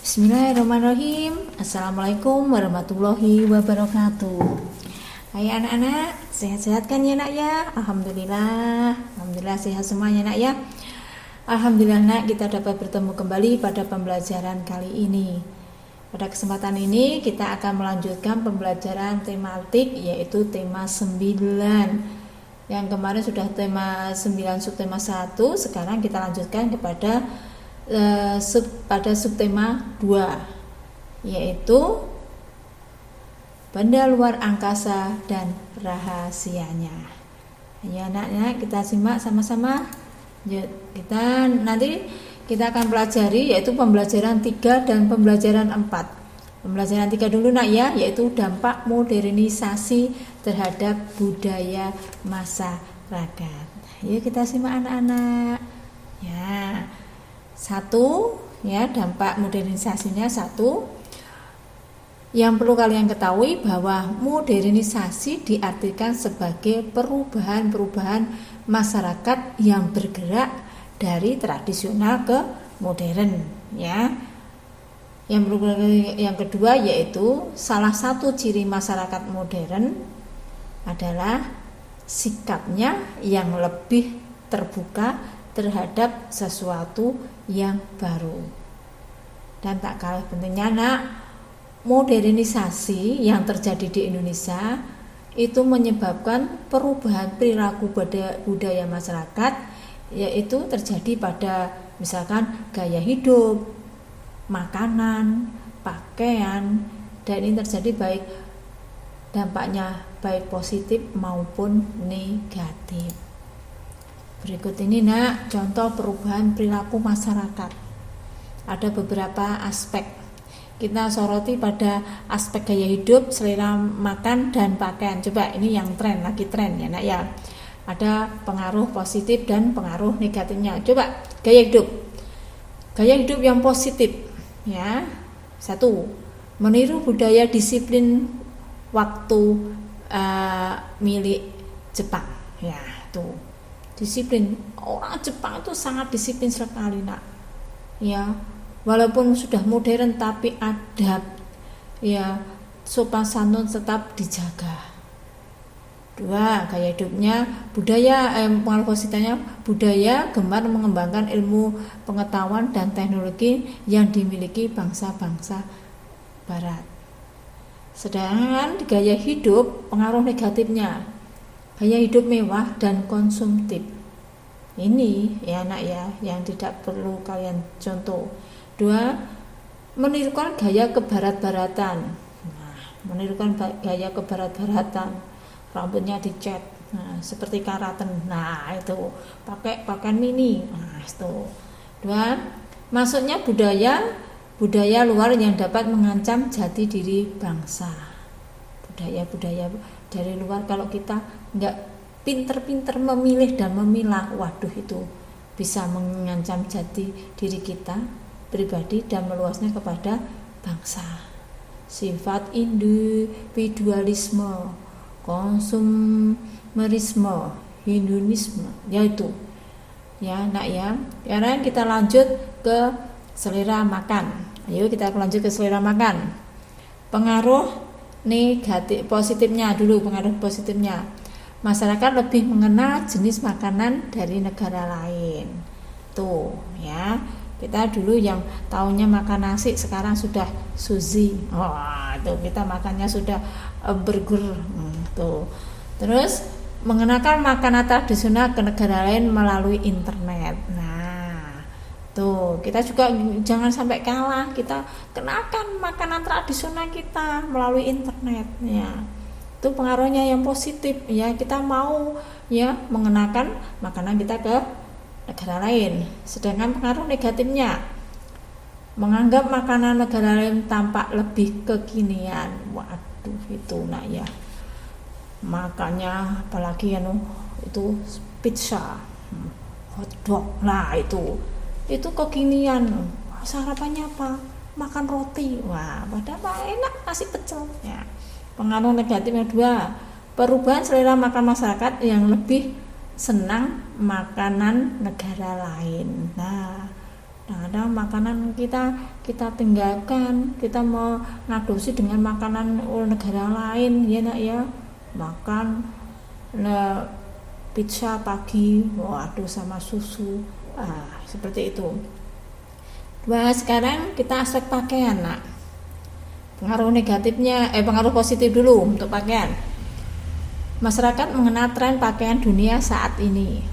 Bismillahirrahmanirrahim. Assalamualaikum warahmatullahi wabarakatuh. Hai anak-anak, sehat-sehat kan ya nak ya? Alhamdulillah sehat semuanya nak ya. Alhamdulillah nak, kita dapat bertemu kembali pada pembelajaran kali ini. Pada kesempatan ini kita akan melanjutkan pembelajaran tematik, yaitu tema 9. Yang kemarin sudah tema 9 subtema 1, sekarang kita lanjutkan kepada pada subtema 2, yaitu benda luar angkasa dan rahasianya. Ya anak-anak, kita simak sama-sama. Kita akan pelajari yaitu pembelajaran 3 dan pembelajaran 4. Pembelajaran 3 dulu nak ya, yaitu dampak modernisasi terhadap budaya masyarakat. Yuk kita simak anak-anak. Ya. 1 ya, dampak modernisasinya 1. Yang perlu kalian ketahui bahwa modernisasi diartikan sebagai perubahan-perubahan masyarakat yang bergerak dari tradisional ke modern ya. Yang kedua yaitu salah satu ciri masyarakat modern adalah sikapnya yang lebih terbuka terhadap sesuatu yang baru. Dan tak kalah pentingnya nak, modernisasi yang terjadi di Indonesia itu menyebabkan perubahan perilaku budaya masyarakat, yaitu terjadi pada misalkan gaya hidup, makanan, pakaian, dan ini terjadi baik dampaknya baik positif maupun negatif. Berikut ini nak, contoh perubahan perilaku masyarakat. Ada beberapa aspek. Kita soroti pada aspek gaya hidup, selera makan dan pakaian. Coba ini yang lagi tren ya nak ya. Ada pengaruh positif dan pengaruh negatifnya. Coba gaya hidup. Gaya hidup yang positif ya. 1. Meniru budaya disiplin waktu milik Jepang. Ya, tuh. Disiplin, orang Jepang itu sangat disiplin sekali nak ya, walaupun sudah modern tapi adab ya, sopan santun tetap dijaga. 2. Gaya hidupnya pengaruh positifnya budaya gemar mengembangkan ilmu pengetahuan dan teknologi yang dimiliki bangsa-bangsa barat. Sedangkan gaya hidup pengaruh negatifnya gaya hidup mewah dan konsumtif. Ini ya anak ya, yang tidak perlu kalian contoh. 2. Menirukan gaya kebarat-baratan. Menirukan gaya kebarat-baratan. Rambutnya dicat. Seperti karaten. Itu pakai pakaian mini. Itu. 2. Masuknya budaya luar yang dapat mengancam jati diri bangsa. Budaya dari luar, kalau kita nggak pinter-pinter memilih dan memilah, waduh itu bisa mengancam jati diri kita pribadi dan meluasnya kepada bangsa. Sifat individualisme, konsumerisme, hedonisme, yaitu ya nak ya. Sekarang kita lanjut ke selera makan. Ayo kita lanjut ke selera makan. Pengaruh negatif, positifnya dulu. Pengaruh positifnya, masyarakat lebih mengenal jenis makanan dari negara lain. Tuh ya, kita dulu yang tahunya makan nasi, sekarang sudah sushi. Tuh kita makannya sudah burger. Tuh. Terus mengenalkan makanan tradisional ke negara lain melalui internet. Tuh, kita juga jangan sampai kalah, kita kenalkan makanan tradisional kita melalui internet ya. Itu pengaruhnya yang positif ya, kita mau ya mengenalkan makanan kita ke negara lain. Sedangkan pengaruh negatifnya, menganggap makanan negara lain tampak lebih kekinian. Waduh itu nak ya. Makanya apalagi itu pizza, hotdog. Itu kekinian. Sarapannya apa? Makan roti. Padahal enak nasi pecel ya. Pengaruh negatifnya 2. Perubahan selera makan masyarakat yang lebih senang makanan negara lain. Kadang-kadang makanan kita tinggalkan, kita mau ngadosi dengan makanan negara lain, ya nak ya, makan pizza pagi, waduh sama susu, seperti itu. Sekarang kita aspek pakaian nak. Pengaruh negatifnya, pengaruh positif dulu untuk pakaian. Masyarakat mengenal tren pakaian dunia saat ini.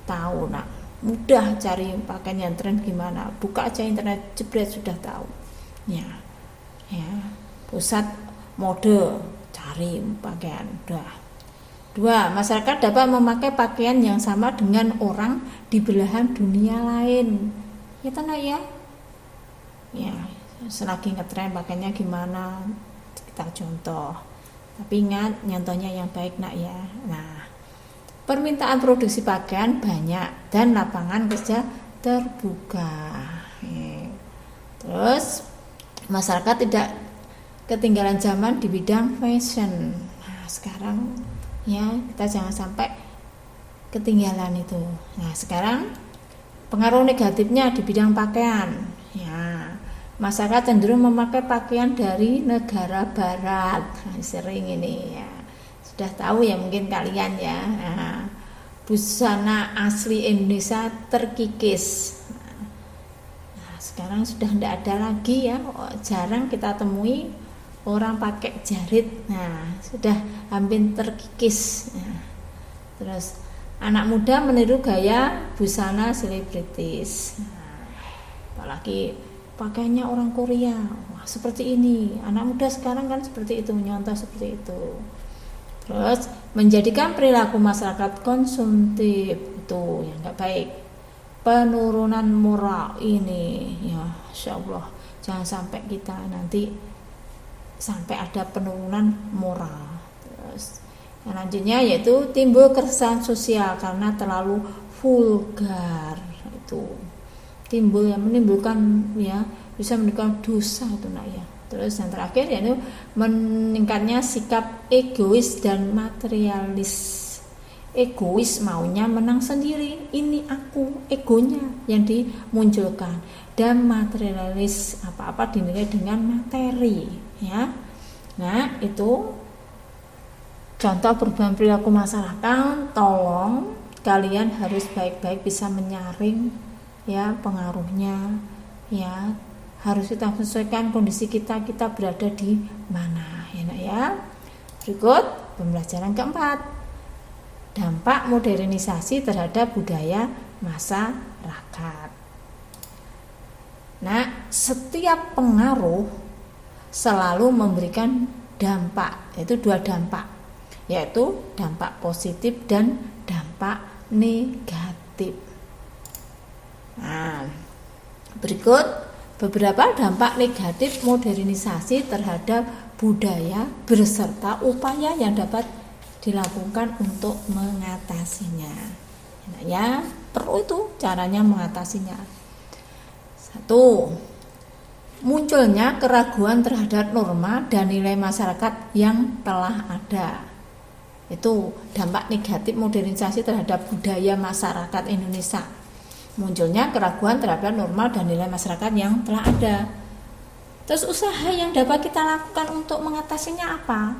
Tahu nak, mudah cari pakaian yang tren gimana. Buka aja internet, jebret sudah tahu. Ya, pusat mode, cari pakaian, udah. 2. Masyarakat dapat memakai pakaian yang sama dengan orang di belahan dunia lain. Ya nak ya. Ya, selagi ngetren pakaiannya gimana, kita contoh. Tapi ingat, nyontohnya yang baik nak ya. Nah, permintaan produksi pakaian banyak dan lapangan kerja terbuka. Terus masyarakat tidak ketinggalan zaman di bidang fashion. Nah, sekarang ya kita jangan sampai ketinggalan itu. Nah, sekarang pengaruh negatifnya di bidang pakaian. Ya, masyarakat cenderung memakai pakaian dari negara barat. Sering ini ya. Sudah tahu ya mungkin kalian ya. Busana asli Indonesia terkikis. Nah, sekarang sudah tidak ada lagi ya. Jarang kita temui orang pakai jarit. Nah, sudah hampir terkikis. Nah, terus anak muda meniru gaya busana selebritis. Nah, apalagi pakainya orang Korea, wah seperti ini. Anak muda sekarang kan seperti itu, nyontoh seperti itu. Terus menjadikan perilaku masyarakat konsumtif itu yang nggak baik. Penurunan moral ini, ya Insya Allah jangan sampai kita nanti sampai ada penurunan moral. Terus yang lanjutnya yaitu timbul keresahan sosial karena terlalu vulgar itu. Timbul yang menimbulkan ya bisa menimbulkan dosa itu nak ya. Terus yang terakhir yaitu meningkatnya sikap egois dan materialis. Egois maunya menang sendiri, ini aku, egonya yang dimunculkan, dan materialis apa-apa dinilai dengan materi ya. Nah, itu contoh perubahan perilaku masyarakat. Tolong kalian harus baik-baik bisa menyaring ya pengaruhnya, ya harus kita sesuaikan kondisi kita berada di mana ya nak ya. Berikut pembelajaran keempat, dampak modernisasi terhadap budaya masyarakat. Nah, setiap pengaruh selalu memberikan dampak, yaitu 2 dampak, yaitu dampak positif dan dampak negatif. Nah, berikut beberapa dampak negatif modernisasi terhadap budaya beserta upaya yang dapat dilakukan untuk mengatasinya. Ya, perlu itu caranya mengatasinya. 1. Munculnya keraguan terhadap norma dan nilai masyarakat yang telah ada. Itu dampak negatif modernisasi terhadap budaya masyarakat Indonesia. Munculnya keraguan terhadap norma dan nilai masyarakat yang telah ada. Terus usaha yang dapat kita lakukan untuk mengatasinya apa?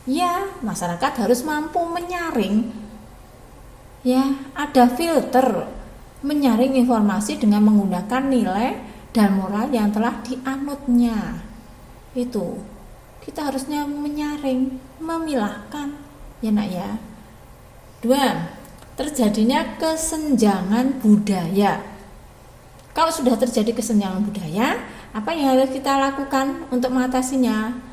Ya, masyarakat harus mampu menyaring. Ya, ada filter menyaring informasi dengan menggunakan nilai dan moral yang telah dianutnya. Itu kita harusnya menyaring, memilahkan ya nak ya. 2. Terjadinya kesenjangan budaya. Kalau sudah terjadi kesenjangan budaya, apa yang harus kita lakukan untuk mengatasinya?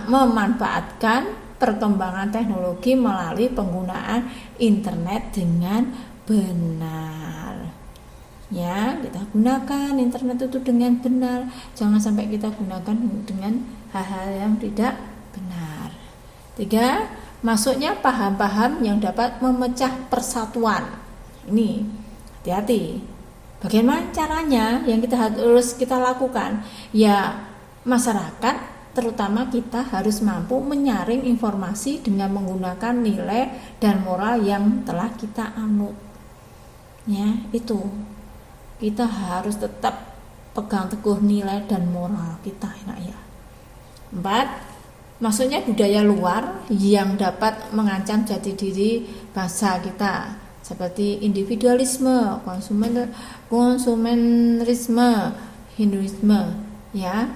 Memanfaatkan perkembangan teknologi melalui penggunaan internet dengan benar. Ya, kita gunakan internet itu dengan benar. Jangan sampai kita gunakan dengan hal-hal yang tidak benar. 3. Masuknya paham-paham yang dapat memecah persatuan. Ini hati-hati. Bagaimana caranya yang harus kita lakukan? Ya, masyarakat terutama kita harus mampu menyaring informasi dengan menggunakan nilai dan moral yang telah kita anut. Ya, itu. Kita harus tetap pegang teguh nilai dan moral kita, nak ya. 4. Maksudnya budaya luar yang dapat mengancam jati diri bangsa kita, seperti individualisme, konsumerisme, Hinduisme, ya.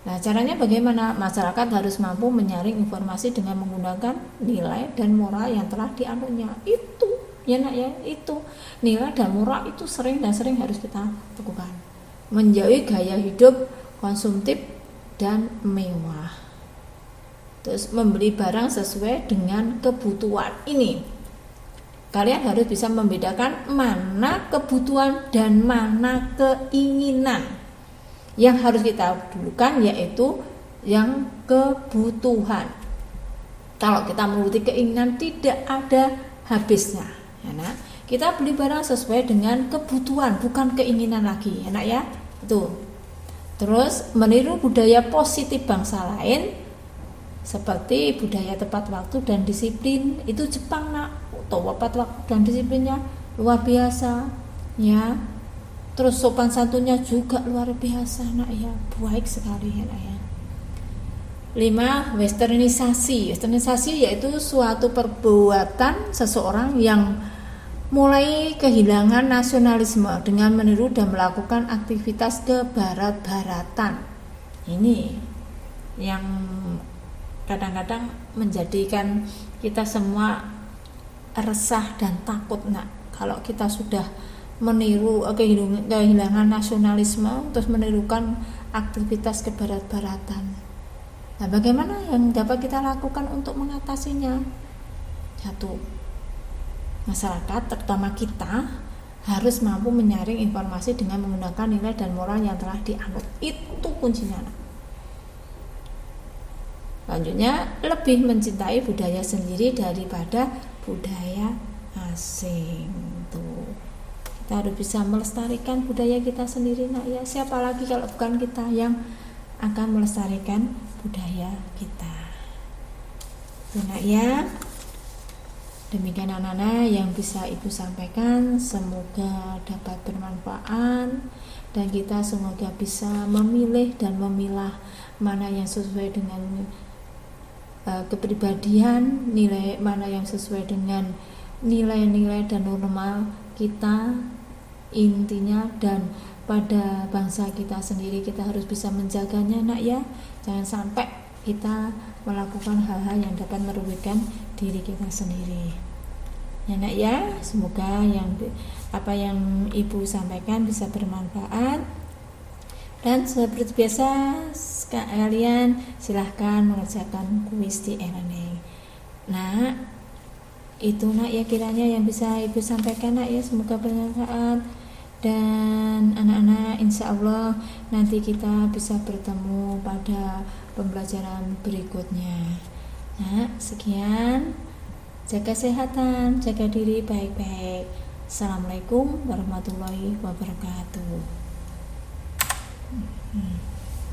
Nah, caranya bagaimana? Masyarakat harus mampu menyaring informasi dengan menggunakan nilai dan moral yang telah dianutnya. Itu, ya nak ya, itu nilai dan moral itu sering harus kita lakukan. Menjauhi gaya hidup konsumtif dan mewah. Terus membeli barang sesuai dengan kebutuhan ini. Kalian harus bisa membedakan mana kebutuhan dan mana keinginan. Yang harus kita dulukan yaitu yang kebutuhan. Kalau kita menuruti keinginan tidak ada habisnya, ya nak. Kita beli barang sesuai dengan kebutuhan, bukan keinginan lagi, ya nak ya. Itu. Terus meniru budaya positif bangsa lain seperti budaya tepat waktu dan disiplin. Itu Jepang, nak. Tepat waktu dan disiplinnya luar biasa, ya. Terus sopan santunnya juga luar biasa, nak ya, baik sekali, ya nak ya. 5. Westernisasi. Westernisasi yaitu suatu perbuatan seseorang yang mulai kehilangan nasionalisme dengan meniru dan melakukan aktivitas kebarat-baratan. Ini yang kadang-kadang menjadikan kita semua resah dan takut, nak. Kalau kita sudah meniru kehilangan nasionalisme, terus menirukan aktivitas kebarat-baratan. Nah, bagaimana yang dapat kita lakukan untuk mengatasinya? 1. Masyarakat, terutama kita, harus mampu menyaring informasi dengan menggunakan nilai dan moral yang telah dianut. Itu kuncinya. Selanjutnya, lebih mencintai budaya sendiri daripada budaya asing. Tuh. Kita harus bisa melestarikan budaya kita sendiri, nak ya. Siapa lagi kalau bukan kita yang akan melestarikan budaya kita. Tuh, nak ya. Demikian anak-anak yang bisa Ibu sampaikan, semoga dapat bermanfaat dan kita semoga bisa memilih dan memilah mana yang sesuai dengan kepribadian, nilai mana yang sesuai dengan nilai-nilai dan norma kita intinya, dan pada bangsa kita sendiri kita harus bisa menjaganya, nak ya. Jangan sampai kita melakukan hal-hal yang dapat merugikan diri kita sendiri, ya nak ya. Semoga apa yang Ibu sampaikan bisa bermanfaat, dan seperti biasa kalian silahkan mengerjakan kuis di e-learning. Nah, itu nak ya kiranya yang bisa Ibu sampaikan, nak ya. Semoga bermanfaat, dan anak-anak insya Allah nanti kita bisa bertemu pada pembelajaran berikutnya. Nah, sekian. Jaga kesehatan, jaga diri baik-baik. Assalamualaikum warahmatullahi wabarakatuh.